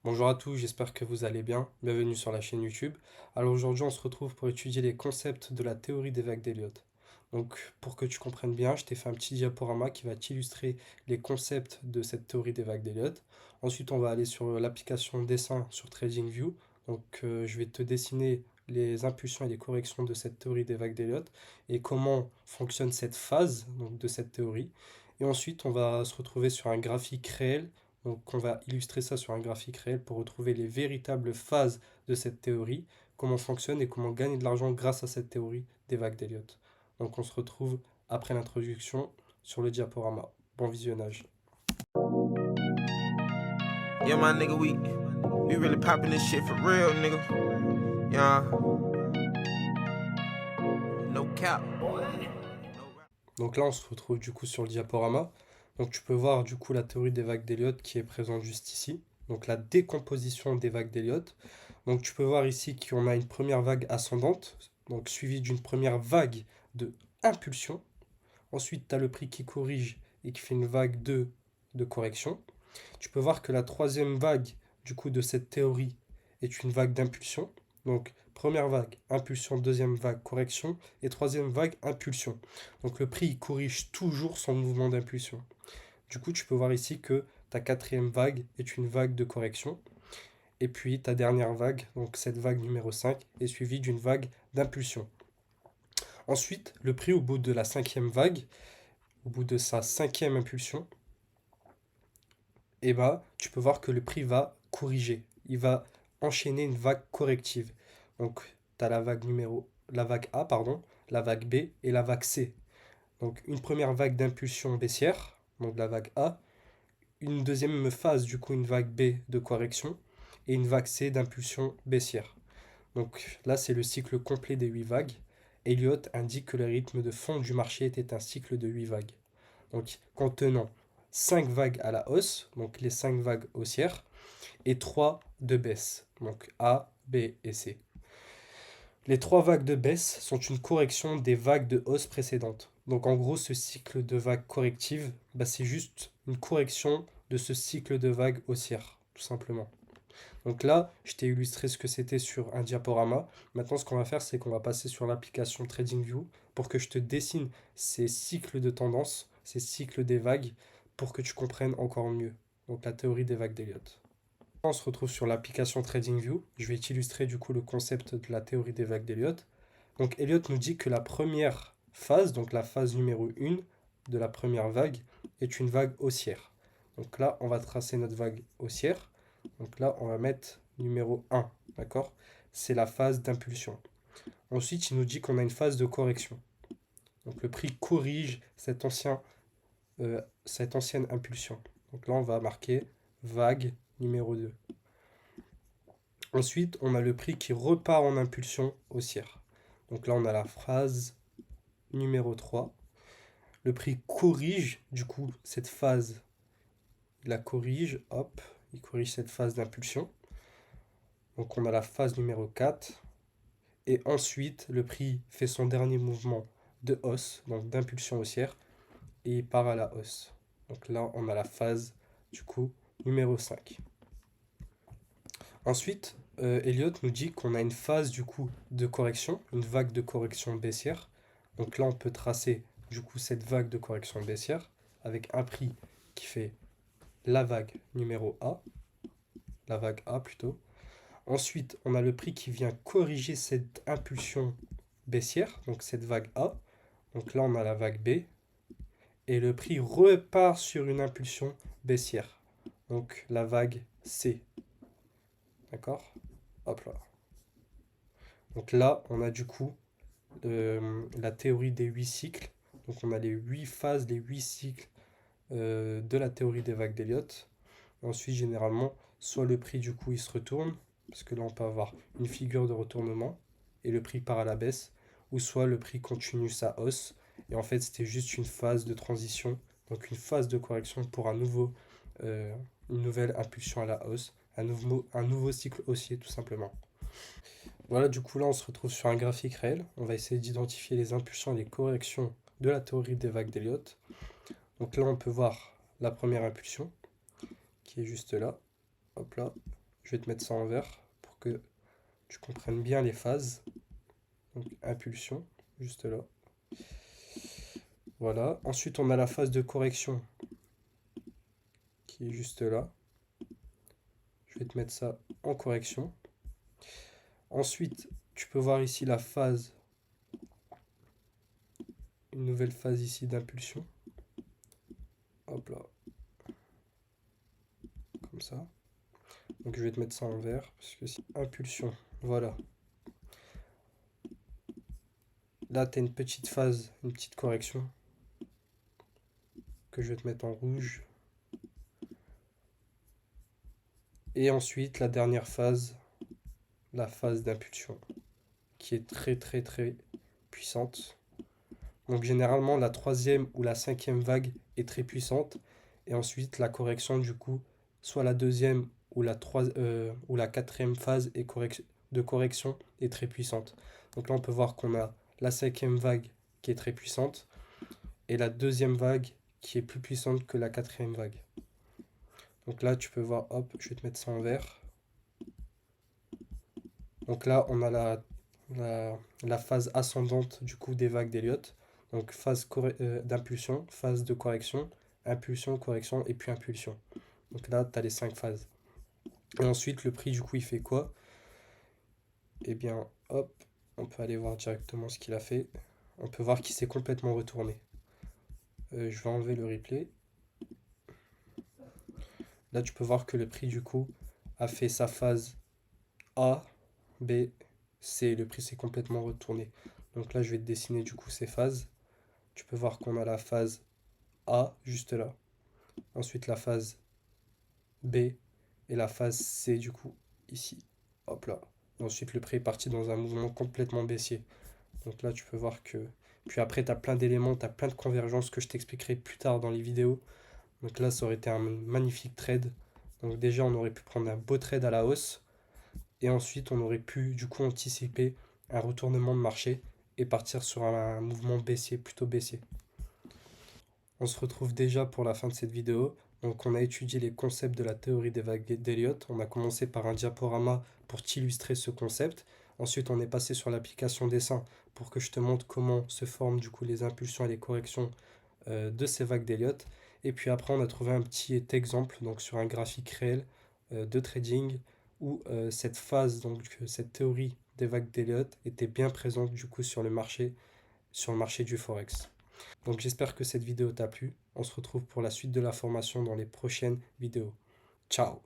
Bonjour à tous, j'espère que vous allez bien. Bienvenue sur la chaîne YouTube. Alors aujourd'hui, on se retrouve pour étudier les concepts de la théorie des vagues d'Elliott. Donc pour que tu comprennes bien, je t'ai fait un petit diaporama qui va t'illustrer les concepts de cette théorie des vagues d'Elliott. Ensuite, on va aller sur l'application dessin sur TradingView. Donc je vais te dessiner les impulsions et les corrections de cette théorie des vagues d'Elliott et comment fonctionne cette phase donc, de cette théorie. Et ensuite, on va se retrouver sur un graphique réel, donc on va illustrer ça sur un graphique réel pour retrouver les véritables phases de cette théorie, comment fonctionne et comment gagner de l'argent grâce à cette théorie des vagues d'Elliott. Donc on se retrouve après l'introduction sur le diaporama. Bon visionnage. Yeah, my nigga, we really popping this shit for real, nigga. Yeah, no cap. Donc là on se retrouve du coup sur le diaporama. Donc tu peux voir du coup la théorie des vagues d'Elliott qui est présente juste ici. Donc la décomposition des vagues d'Elliott. Donc tu peux voir ici qu'on a une première vague ascendante, donc suivie d'une première vague de impulsion. Ensuite, tu as le prix qui corrige et qui fait une vague 2 de correction. Tu peux voir que la troisième vague du coup de cette théorie est une vague d'impulsion. Donc première vague, impulsion, deuxième vague, correction, et troisième vague, impulsion. Donc le prix il corrige toujours son mouvement d'impulsion. Du coup, tu peux voir ici que ta quatrième vague est une vague de correction. Et puis ta dernière vague, donc cette vague numéro 5, est suivie d'une vague d'impulsion. Ensuite, le prix au bout de la cinquième vague, au bout de sa cinquième impulsion, et bah, tu peux voir que le prix va corriger. Il va enchaîner une vague corrective. Donc, tu as la vague A, pardon, la vague B et la vague C. Donc, une première vague d'impulsion baissière, donc la vague A, une deuxième phase, du coup, une vague B de correction et une vague C d'impulsion baissière. Donc là, c'est le cycle complet des 8 vagues. Elliott indique que le rythme de fond du marché était un cycle de 8 vagues. Donc contenant 5 vagues à la hausse, donc les 5 vagues haussières, et 3 de baisse, donc A, B et C. Les 3 vagues de baisse sont une correction des vagues de hausse précédentes. Donc en gros, ce cycle de vagues correctives, bah, c'est juste une correction de ce cycle de vagues haussières, tout simplement. Donc là, je t'ai illustré ce que c'était sur un diaporama. Maintenant, ce qu'on va faire, c'est qu'on va passer sur l'application TradingView pour que je te dessine ces cycles de tendance, ces cycles des vagues, pour que tu comprennes encore mieux. Donc la théorie des vagues d'Elliott. On se retrouve sur l'application TradingView. Je vais t'illustrer du coup le concept de la théorie des vagues d'Elliott. Donc Elliott nous dit que la première phase, donc la phase numéro 1 de la première vague, est une vague haussière. Donc là, on va tracer notre vague haussière. Donc là, on va mettre numéro 1, d'accord? C'est la phase d'impulsion. Ensuite, il nous dit qu'on a une phase de correction. Donc le prix corrige cette ancienne impulsion. Donc là, on va marquer vague numéro 2. Ensuite, on a le prix qui repart en impulsion haussière. Donc là, on a la phase numéro 3. Le prix corrige, du coup, cette phase. Il la corrige, hop, il corrige cette phase d'impulsion. Donc on a la phase numéro 4. Et ensuite, le prix fait son dernier mouvement de hausse, donc d'impulsion haussière, et il part à la hausse. Donc là, on a la phase, du coup, numéro 5. Ensuite, Elliott nous dit qu'on a une phase, du coup, de correction, une vague de correction baissière. Donc là, on peut tracer, du coup, cette vague de correction baissière avec un prix qui fait la vague numéro A, la vague A plutôt. Ensuite, on a le prix qui vient corriger cette impulsion baissière, donc cette vague A. Donc là, on a la vague B. Et le prix repart sur une impulsion baissière. Donc la vague C. D'accord? Hop là. Donc là, on a du coup la théorie des 8 cycles. Donc on a les 8 phases, les 8 cycles de la théorie des vagues d'Elliott. Ensuite, généralement, soit le prix du coup il se retourne, parce que là on peut avoir une figure de retournement, et le prix part à la baisse, ou soit le prix continue sa hausse, et en fait c'était juste une phase de transition, donc une phase de correction pour euh, une nouvelle impulsion à la hausse, un nouveau cycle haussier tout simplement. Voilà, du coup là on se retrouve sur un graphique réel, on va essayer d'identifier les impulsions et les corrections de la théorie des vagues d'Elliott. Donc là on peut voir la première impulsion, qui est juste là, hop là, Je vais te mettre ça en vert pour que tu comprennes bien les phases. Donc impulsion, juste là. Voilà. Ensuite, on a la phase de correction qui est juste là. Je vais te mettre ça en correction. Ensuite, tu peux voir ici la phase, une nouvelle phase ici d'impulsion. Hop là. Comme ça. Donc je vais te mettre ça en vert, parce que c'est impulsion. Voilà. Là, tu as une petite phase, une petite correction, que je vais te mettre en rouge. Et ensuite, la dernière phase, la phase d'impulsion, qui est très très très puissante. Donc généralement, la troisième ou la cinquième vague est très puissante. Et ensuite, la correction, du coup, soit la deuxième ou la quatrième phase de correction est très puissante. Donc là, on peut voir qu'on a la cinquième vague qui est très puissante et la deuxième vague qui est plus puissante que la quatrième vague. Donc là, tu peux voir, hop, je vais te mettre ça en vert. Donc là, on a la phase ascendante du coup des vagues d'Elliott. Donc phase d'impulsion, phase de correction, impulsion, correction et puis impulsion. Donc là, tu as les 5 phases. Et ensuite, le prix du coup, il fait quoi? Eh bien, hop, on peut aller voir directement ce qu'il a fait. On peut voir qu'il s'est complètement retourné. Je vais enlever le replay. Là, tu peux voir que le prix du coup a fait sa phase A, B, C. Le prix s'est complètement retourné. Donc là, je vais te dessiner du coup ces phases. Tu peux voir qu'on a la phase A juste là. Ensuite la phase B et la phase C du coup ici. Hop là. Et ensuite le prix est parti dans un mouvement complètement baissier. Donc là tu peux voir que... Puis après tu as plein d'éléments, tu as plein de convergences que je t'expliquerai plus tard dans les vidéos. Donc là ça aurait été un magnifique trade. Donc déjà on aurait pu prendre un beau trade à la hausse. Et ensuite on aurait pu du coup anticiper un retournement de marché et partir sur un mouvement baissier, plutôt baissier. On se retrouve déjà pour la fin de cette vidéo. Donc on a étudié les concepts de la théorie des vagues d'Elliott. On a commencé par un diaporama pour t'illustrer ce concept. Ensuite on est passé sur l'application dessin pour que je te montre comment se forment du coup les impulsions et les corrections de ces vagues d'Elliott. Et puis après on a trouvé un petit exemple donc sur un graphique réel de trading où cette phase, donc cette théorie des vagues d'Elliott était bien présente du coup sur le marché du Forex. Donc j'espère que cette vidéo t'a plu. On se retrouve pour la suite de la formation dans les prochaines vidéos. Ciao!